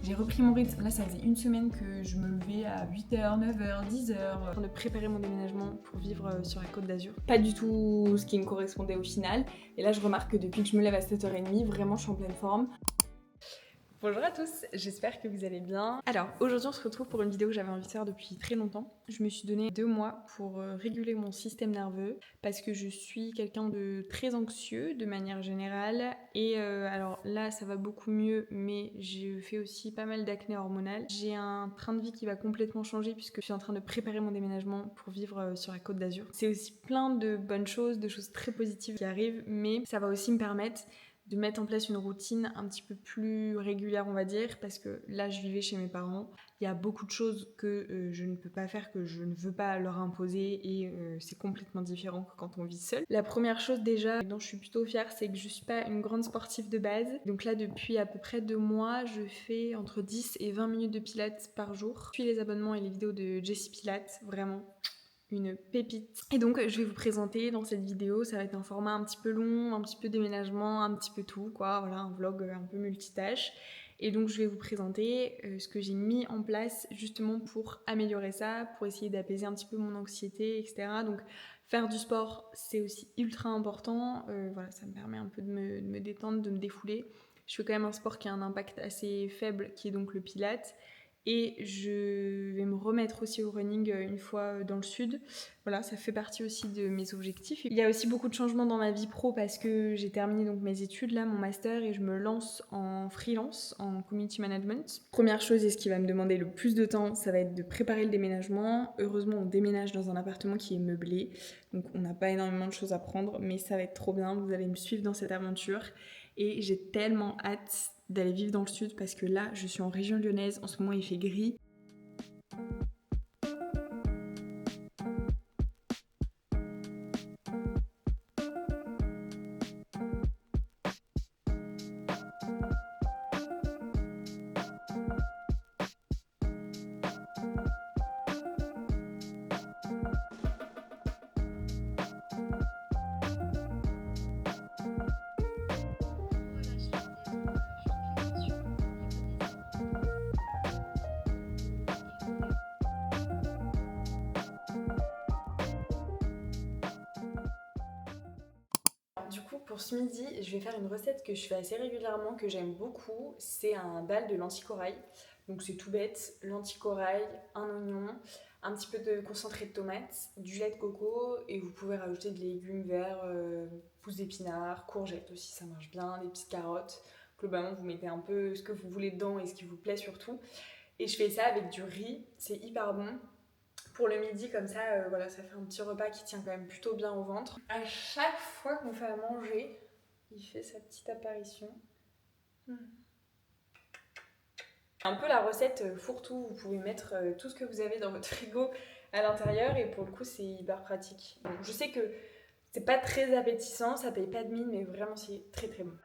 J'ai repris mon rythme. Là, ça faisait une semaine que je me levais à 8h, 9h, 10h, en train de préparer mon déménagement pour vivre sur la Côte d'Azur. Pas du tout ce qui me correspondait au final. Et là, je remarque que depuis que je me lève à 7h30, vraiment, je suis en pleine forme. Bonjour à tous, j'espère que vous allez bien. Alors aujourd'hui on se retrouve pour une vidéo que j'avais envie de faire depuis très longtemps. Je me suis donné 2 mois pour réguler mon système nerveux parce que je suis quelqu'un de très anxieux de manière générale et alors là ça va beaucoup mieux mais je fais aussi pas mal d'acné hormonal. J'ai un train de vie qui va complètement changer puisque je suis en train de préparer mon déménagement pour vivre sur la Côte d'Azur. C'est aussi plein de bonnes choses, de choses très positives qui arrivent mais ça va aussi me permettre de mettre en place une routine un petit peu plus régulière, on va dire, parce que là, je vivais chez mes parents. Il y a beaucoup de choses que je ne peux pas faire, que je ne veux pas leur imposer, et c'est complètement différent que quand on vit seul. La première chose déjà, dont je suis plutôt fière, c'est que je suis pas une grande sportive de base. Donc là, depuis à peu près 2 mois, je fais entre 10 et 20 minutes de pilates par jour. Je suis les abonnements et les vidéos de Jessie Pilates, vraiment une pépite. Et donc je vais vous présenter dans cette vidéo, ça va être un format un petit peu long, un petit peu déménagement, un petit peu tout quoi, voilà, un vlog un peu multitâche. Et donc je vais vous présenter ce que j'ai mis en place justement pour améliorer ça, pour essayer d'apaiser un petit peu mon anxiété, etc. Donc faire du sport, c'est aussi ultra important, voilà, ça me permet un peu de me détendre, de me défouler. Je fais quand même un sport qui a un impact assez faible, qui est donc le pilates. Et je vais me remettre aussi au running une fois dans le sud. Voilà, ça fait partie aussi de mes objectifs. Il y a aussi beaucoup de changements dans ma vie pro parce que j'ai terminé donc mes études, là, mon master, et je me lance en freelance, en community management. Première chose et ce qui va me demander le plus de temps, ça va être de préparer le déménagement. Heureusement, on déménage dans un appartement qui est meublé, donc on n'a pas énormément de choses à prendre, mais ça va être trop bien. Vous allez me suivre dans cette aventure. Et j'ai tellement hâte d'aller vivre dans le sud parce que là, je suis en région lyonnaise. En ce moment, il fait gris. Du coup, pour ce midi, je vais faire une recette que je fais assez régulièrement, que j'aime beaucoup. C'est un dal de lentilles corail. Donc c'est tout bête, lentilles corail, un oignon, un petit peu de concentré de tomate, du lait de coco et vous pouvez rajouter des légumes verts, pousses d'épinards, courgettes aussi, ça marche bien, des petites carottes. Globalement, vous mettez un peu ce que vous voulez dedans et ce qui vous plaît surtout. Et je fais ça avec du riz, c'est hyper bon. Pour le midi, comme ça, voilà, ça fait un petit repas qui tient quand même plutôt bien au ventre. À chaque fois qu'on fait à manger, il fait sa petite apparition. Un peu la recette fourre-tout, vous pouvez mettre tout ce que vous avez dans votre frigo à l'intérieur et pour le coup c'est hyper pratique. Bon, je sais que c'est pas très appétissant, ça paye pas de mine, mais vraiment c'est très très bon.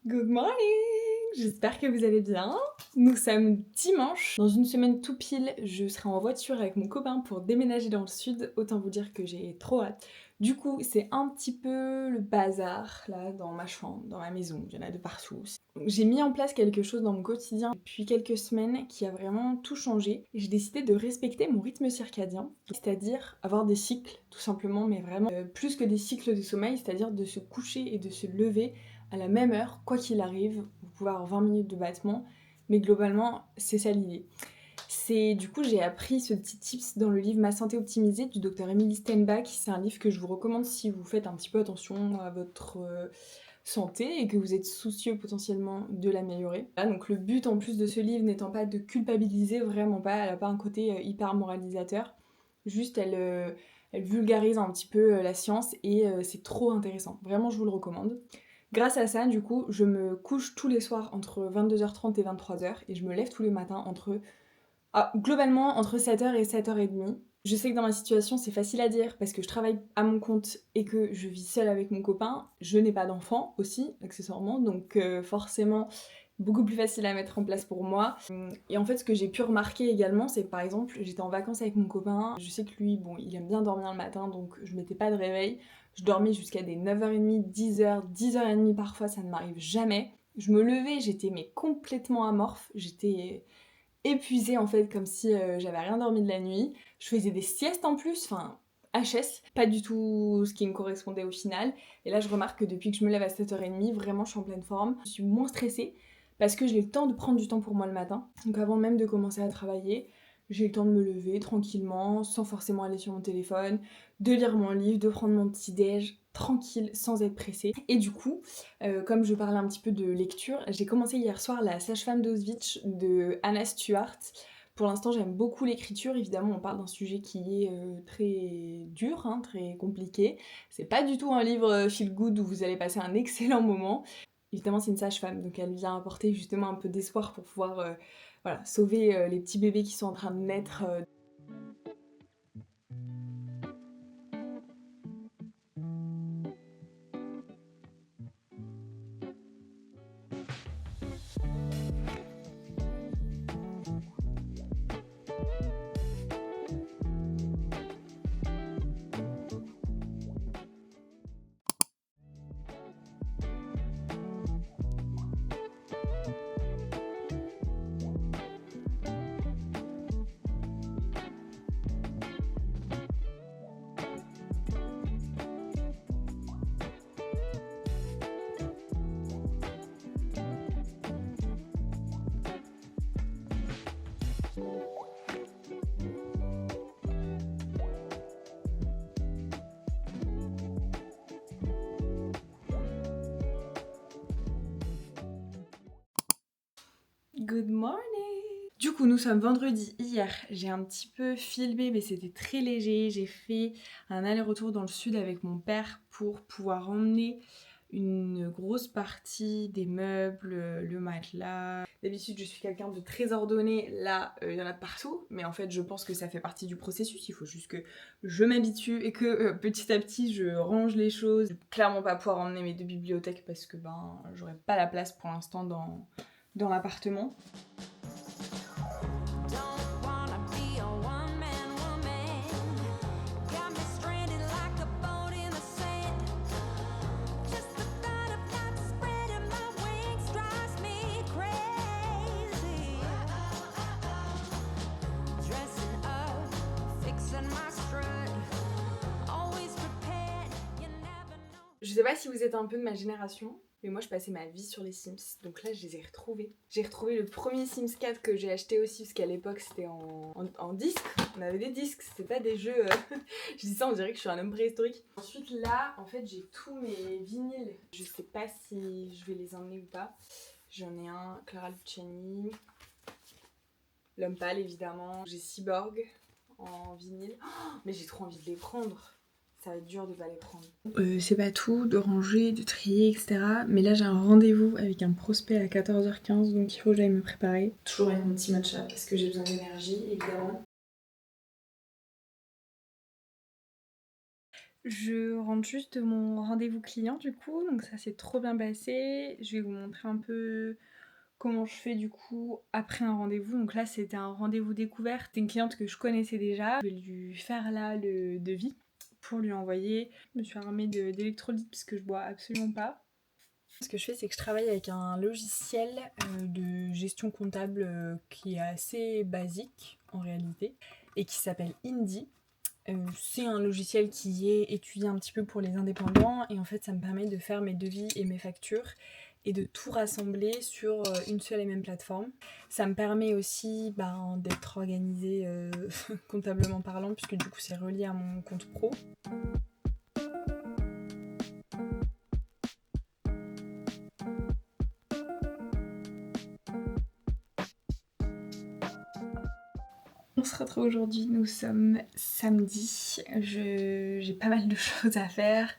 Good morning! J'espère que vous allez bien. Nous sommes dimanche. Dans une semaine tout pile, je serai en voiture avec mon copain pour déménager dans le sud. Autant vous dire que j'ai trop hâte. Du coup, c'est un petit peu le bazar là dans ma chambre, dans ma maison. Il y en a de partout. J'ai mis en place quelque chose dans mon quotidien depuis quelques semaines qui a vraiment tout changé. J'ai décidé de respecter mon rythme circadien, c'est-à-dire avoir des cycles tout simplement, mais vraiment plus que des cycles de sommeil, c'est-à-dire de se coucher et de se lever à la même heure, quoi qu'il arrive. Vous pouvez avoir 20 minutes de battement, mais globalement, c'est ça l'idée. Du coup, j'ai appris ce petit tips dans le livre Ma santé optimisée du docteur Emily Steinbach. C'est un livre que je vous recommande si vous faites un petit peu attention à votre santé et que vous êtes soucieux potentiellement de l'améliorer. Là, donc le but en plus de ce livre n'étant pas de culpabiliser, vraiment pas, elle n'a pas un côté hyper moralisateur, juste elle vulgarise un petit peu la science et c'est trop intéressant. Vraiment, je vous le recommande. Grâce à ça, du coup, je me couche tous les soirs entre 22h30 et 23h et je me lève tous les matins globalement entre 7h et 7h30. Je sais que dans ma situation, c'est facile à dire parce que je travaille à mon compte et que je vis seule avec mon copain. Je n'ai pas d'enfant aussi, accessoirement, donc forcément beaucoup plus facile à mettre en place pour moi. Et en fait, ce que j'ai pu remarquer également, c'est que par exemple, j'étais en vacances avec mon copain. Je sais que lui, bon, il aime bien dormir le matin, donc je mettais pas de réveil. Je dormais jusqu'à des 9h30, 10h, 10h30 parfois, ça ne m'arrive jamais. Je me levais, j'étais mais complètement amorphe, j'étais épuisée en fait, comme si j'avais rien dormi de la nuit. Je faisais des siestes en plus, enfin HS, pas du tout ce qui me correspondait au final. Et là je remarque que depuis que je me lève à 7h30, vraiment je suis en pleine forme. Je suis moins stressée parce que j'ai le temps de prendre du temps pour moi le matin. Donc avant même de commencer à travailler, j'ai le temps de me lever tranquillement, sans forcément aller sur mon téléphone, de lire mon livre, de prendre mon petit déj tranquille, sans être pressée. Et du coup, comme je parlais un petit peu de lecture, j'ai commencé hier soir La Sage-femme d'Auschwitz de Anna Stuart. Pour l'instant, j'aime beaucoup l'écriture. Évidemment, on parle d'un sujet qui est très dur, hein, très compliqué. C'est pas du tout un livre feel good où vous allez passer un excellent moment. Évidemment, c'est une sage-femme, donc elle vient apporter justement un peu d'espoir pour pouvoir voilà, sauver les petits bébés qui sont en train de naître. Good morning! Du coup, nous sommes vendredi. Hier, j'ai un petit peu filmé, mais c'était très léger. J'ai fait un aller-retour dans le sud avec mon père pour pouvoir emmener une grosse partie des meubles, le matelas. D'habitude, je suis quelqu'un de très ordonné. Là, il y en a de partout. Mais en fait, je pense que ça fait partie du processus. Il faut juste que je m'habitue et que petit à petit, je range les choses. Je vais clairement pas pouvoir emmener mes 2 bibliothèques parce que j'aurais pas la place pour l'instant dans l'appartement. Je sais pas si vous êtes un peu de ma génération, mais moi je passais ma vie sur les Sims, donc là je les ai retrouvés. J'ai retrouvé le premier Sims 4 que j'ai acheté aussi, parce qu'à l'époque c'était en disque, on avait des disques, c'était pas des jeux... Je dis ça, on dirait que je suis un homme préhistorique. Ensuite là, en fait j'ai tous mes vinyles, je sais pas si je vais les emmener ou pas. J'en ai un, Clara Luciani, L'Homme Pâle évidemment, j'ai Cyborg en vinyle, mais j'ai trop envie de les prendre. Ça va être dur de pas les prendre. C'est pas tout, de ranger, de trier, etc. Mais là j'ai un rendez-vous avec un prospect à 14h15, donc il faut que j'aille me préparer. Toujours avec mon petit matcha parce que j'ai besoin d'énergie, évidemment. Je rentre juste de mon rendez-vous client du coup, donc ça s'est trop bien passé. Je vais vous montrer un peu comment je fais du coup après un rendez-vous. Donc là c'était un rendez-vous découverte. C'est une cliente que je connaissais déjà. Je vais lui faire là le devis pour lui envoyer. Je me suis armée d'électrolytes parce que je bois absolument pas. Ce que je fais, c'est que je travaille avec un logiciel de gestion comptable qui est assez basique en réalité et qui s'appelle Indy. C'est un logiciel qui est étudié un petit peu pour les indépendants et en fait ça me permet de faire mes devis et mes factures et de tout rassembler sur une seule et même plateforme. Ça me permet aussi d'être organisée comptablement parlant, puisque du coup c'est relié à mon compte pro. On se retrouve aujourd'hui, nous sommes samedi, j'ai pas mal de choses à faire,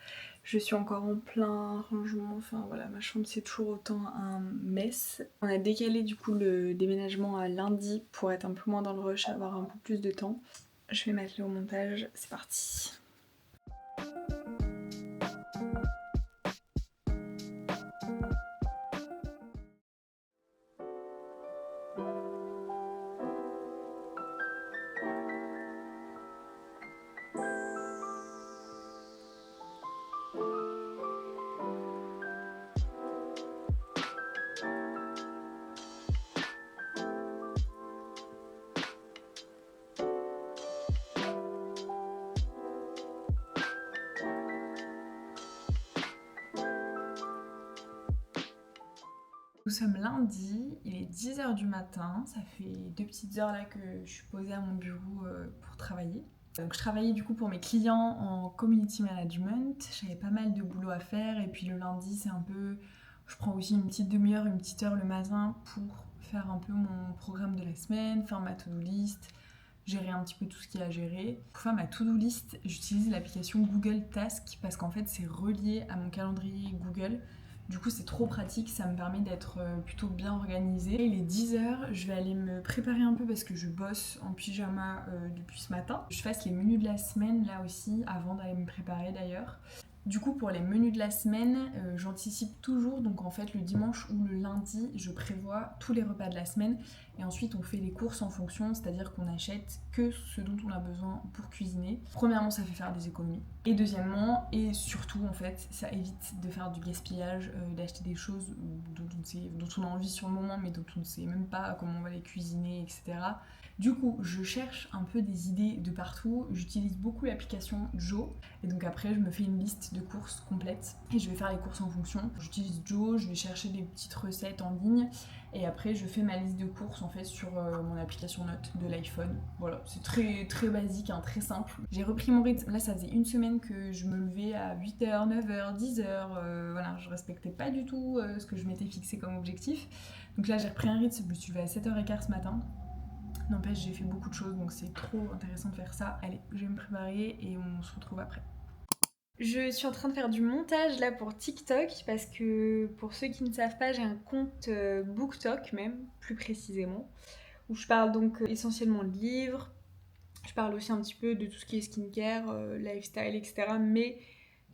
je suis encore en plein rangement, enfin voilà, ma chambre c'est toujours autant un mess. On a décalé du coup le déménagement à lundi pour être un peu moins dans le rush, avoir un peu plus de temps. Je vais m'atteler au montage, c'est parti. Nous sommes lundi, il est 10h du matin, ça fait 2 petites heures là que je suis posée à mon bureau pour travailler. Donc je travaillais du coup pour mes clients en community management, j'avais pas mal de boulot à faire et puis le lundi c'est un peu... Je prends aussi une petite demi-heure, une petite heure le matin pour faire un peu mon programme de la semaine, faire ma to-do list, gérer un petit peu tout ce qu'il y a à gérer. Pour faire ma to-do list, j'utilise l'application Google Task parce qu'en fait c'est relié à mon calendrier Google. Du coup c'est trop pratique, ça me permet d'être plutôt bien organisée. Il est 10h, je vais aller me préparer un peu parce que je bosse en pyjama depuis ce matin. Je fasse les menus de la semaine là aussi, avant d'aller me préparer d'ailleurs. Du coup pour les menus de la semaine, j'anticipe toujours, donc en fait le dimanche ou le lundi, je prévois tous les repas de la semaine et ensuite on fait les courses en fonction, c'est-à-dire qu'on achète que ce dont on a besoin pour cuisiner. Premièrement ça fait faire des économies et deuxièmement et surtout en fait ça évite de faire du gaspillage, d'acheter des choses dont on a envie sur le moment mais dont on ne sait même pas comment on va les cuisiner, etc. Du coup, je cherche un peu des idées de partout. J'utilise beaucoup l'application Joe. Et donc après, je me fais une liste de courses complète. Et je vais faire les courses en fonction. J'utilise Joe, je vais chercher des petites recettes en ligne. Et après, je fais ma liste de courses en fait sur mon application Notes de l'iPhone. Voilà, c'est très, très basique, hein, très simple. J'ai repris mon rythme. Là, ça faisait une semaine que je me levais à 8h, 9h, 10h. Voilà, je respectais pas du tout ce que je m'étais fixé comme objectif. Donc là, j'ai repris un rythme. Je me suis levée à 7h15 ce matin. N'empêche, j'ai fait beaucoup de choses, donc c'est trop intéressant de faire ça. Allez, je vais me préparer et on se retrouve après. Je suis en train de faire du montage là pour TikTok parce que pour ceux qui ne savent pas, j'ai un compte BookTok même, plus précisément, où je parle donc essentiellement de livres. Je parle aussi un petit peu de tout ce qui est skincare, lifestyle, etc. Mais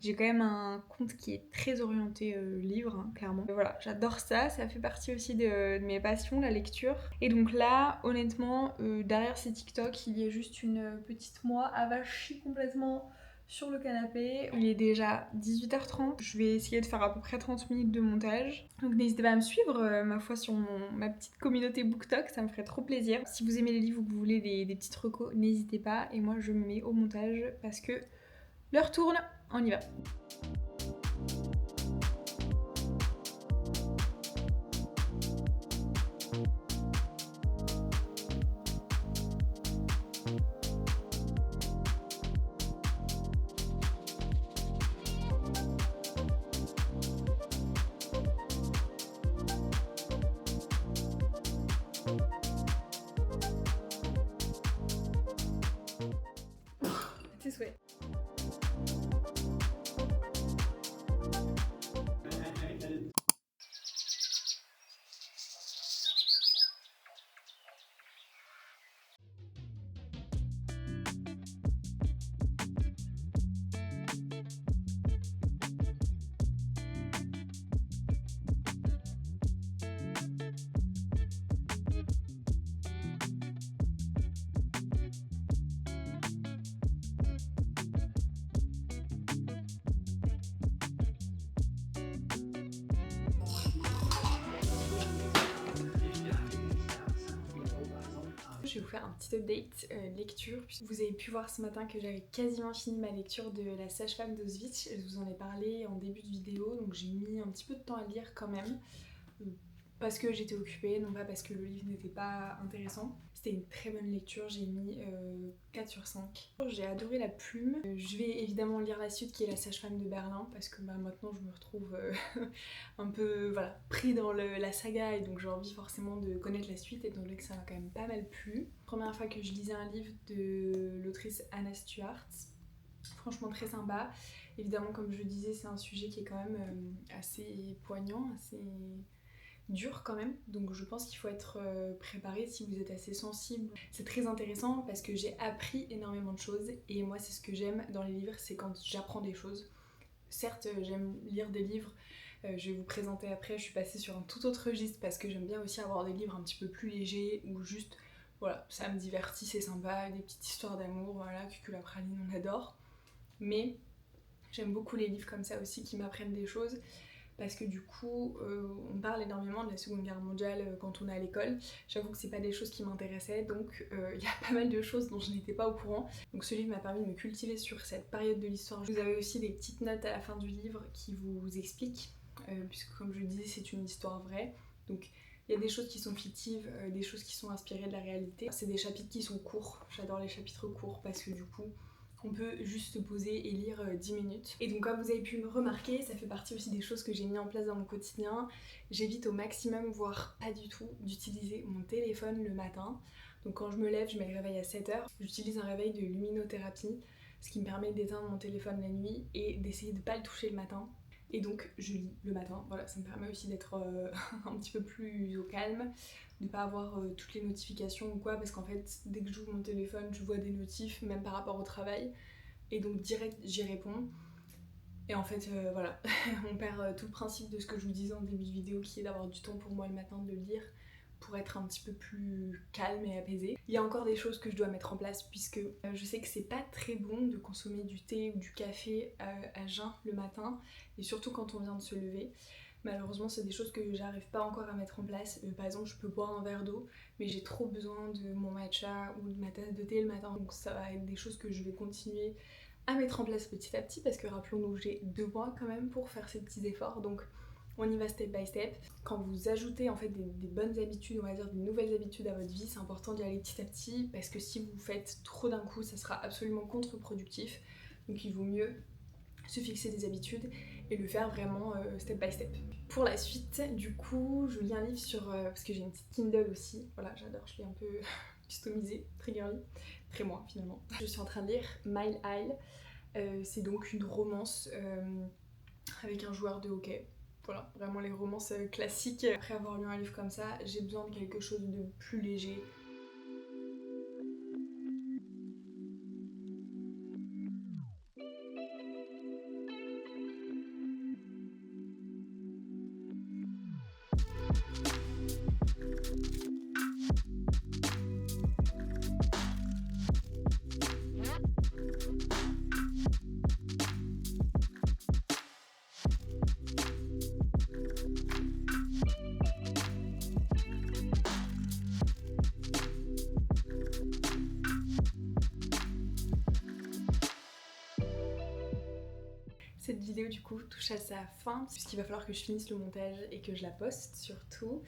j'ai quand même un compte qui est très orienté livre, hein, clairement. Et voilà, j'adore ça, ça fait partie aussi de mes passions, la lecture. Et donc là, honnêtement, derrière ces TikTok, il y a juste une petite moi avachie complètement sur le canapé. Il est déjà 18h30. Je vais essayer de faire à peu près 30 minutes de montage. Donc n'hésitez pas à me suivre, ma foi, sur ma petite communauté BookTok, ça me ferait trop plaisir. Si vous aimez les livres ou que vous voulez des petites recos, n'hésitez pas. Et moi, je me mets au montage parce que l'heure tourne. On y va. Tes souhaits. faire un petit update lecture. Vous avez pu voir ce matin que j'avais quasiment fini ma lecture de La Sage-Femme d'Auschwitz. Je vous en ai parlé en début de vidéo, donc j'ai mis un petit peu de temps à le lire quand même. Parce que j'étais occupée, non pas parce que le livre n'était pas intéressant. C'était une très bonne lecture, j'ai mis 4 sur 5. J'ai adoré la plume. Je vais évidemment lire la suite qui est La Sage-Femme de Berlin parce que maintenant je me retrouve un peu pris dans la saga et donc j'ai envie forcément de connaître la suite étant donné que ça m'a quand même pas mal plu. Première fois que je lisais un livre de l'autrice Anna Stuart. Franchement très sympa. Évidemment comme je disais c'est un sujet qui est quand même assez poignant, assez dur quand même, donc je pense qu'il faut être préparé si vous êtes assez sensible. C'est très intéressant parce que j'ai appris énormément de choses et moi c'est ce que j'aime dans les livres, c'est quand j'apprends des choses. Certes j'aime lire des livres, je vais vous présenter après, je suis passée sur un tout autre registre parce que j'aime bien aussi avoir des livres un petit peu plus légers ou juste voilà, ça me divertit, c'est sympa, des petites histoires d'amour, voilà, Cuculapraline on adore. Mais j'aime beaucoup les livres comme ça aussi qui m'apprennent des choses. Parce que du coup, on parle énormément de la Seconde Guerre mondiale quand on est à l'école. J'avoue que c'est pas des choses qui m'intéressaient, donc il y a pas mal de choses dont je n'étais pas au courant. Donc ce livre m'a permis de me cultiver sur cette période de l'histoire. Vous avez aussi des petites notes à la fin du livre qui vous expliquent, puisque comme je le disais, c'est une histoire vraie. Donc il y a des choses qui sont fictives, des choses qui sont inspirées de la réalité. C'est des chapitres qui sont courts, j'adore les chapitres courts parce que du coup, on peut juste se poser et lire 10 minutes. Et donc comme vous avez pu me remarquer, ça fait partie aussi des choses que j'ai mis en place dans mon quotidien. J'évite au maximum, voire pas du tout, d'utiliser mon téléphone le matin. Donc quand je me lève, je mets le réveil à 7h. J'utilise un réveil de luminothérapie, ce qui me permet d'éteindre mon téléphone la nuit et d'essayer de pas le toucher le matin. Et donc je lis le matin, voilà, ça me permet aussi d'être un petit peu plus au calme, de pas avoir toutes les notifications ou quoi, parce qu'en fait dès que j'ouvre mon téléphone je vois des notifs, même par rapport au travail, et donc direct j'y réponds. Et en fait voilà, on perd tout le principe de ce que je vous disais en début de vidéo qui est d'avoir du temps pour moi le matin de lire, pour être un petit peu plus calme et apaisée. Il y a encore des choses que je dois mettre en place puisque je sais que c'est pas très bon de consommer du thé ou du café à jeun le matin et surtout quand on vient de se lever. Malheureusement c'est des choses que j'arrive pas encore à mettre en place. Par exemple je peux boire un verre d'eau mais j'ai trop besoin de mon matcha ou de ma tasse de thé le matin, donc ça va être des choses que je vais continuer à mettre en place petit à petit parce que rappelons-nous j'ai 2 mois quand même pour faire ces petits efforts, donc on y va step by step. Quand vous ajoutez en fait des bonnes habitudes, on va dire des nouvelles habitudes à votre vie, c'est important d'y aller petit à petit parce que si vous faites trop d'un coup, ça sera absolument contre-productif. Donc il vaut mieux se fixer des habitudes et le faire vraiment step by step. Pour la suite, du coup, je lis un livre sur... parce que j'ai une petite Kindle aussi, voilà, j'adore, je l'ai un peu customisé, très girly, très moi finalement. Je suis en train de lire Mile High, c'est donc une romance avec un joueur de hockey. Voilà, vraiment les romances classiques. Après avoir lu un livre comme ça, j'ai besoin de quelque chose de plus léger. Cette vidéo du coup touche à sa fin puisqu'il va falloir que je finisse le montage et que je la poste surtout.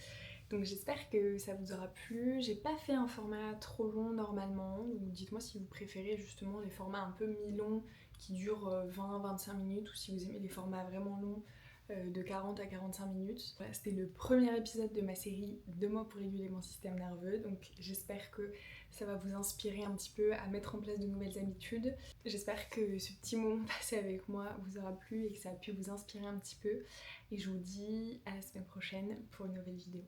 Donc j'espère que ça vous aura plu. J'ai pas fait un format trop long normalement, donc dites-moi si vous préférez justement les formats un peu mi-longs qui durent 20-25 minutes ou si vous aimez les formats vraiment longs de 40 à 45 minutes. Voilà, c'était le premier épisode de ma série 2 mois pour réguler mon système nerveux, donc j'espère que ça va vous inspirer un petit peu à mettre en place de nouvelles habitudes. J'espère que ce petit moment passé avec moi vous aura plu et que ça a pu vous inspirer un petit peu. Et je vous dis à la semaine prochaine pour une nouvelle vidéo.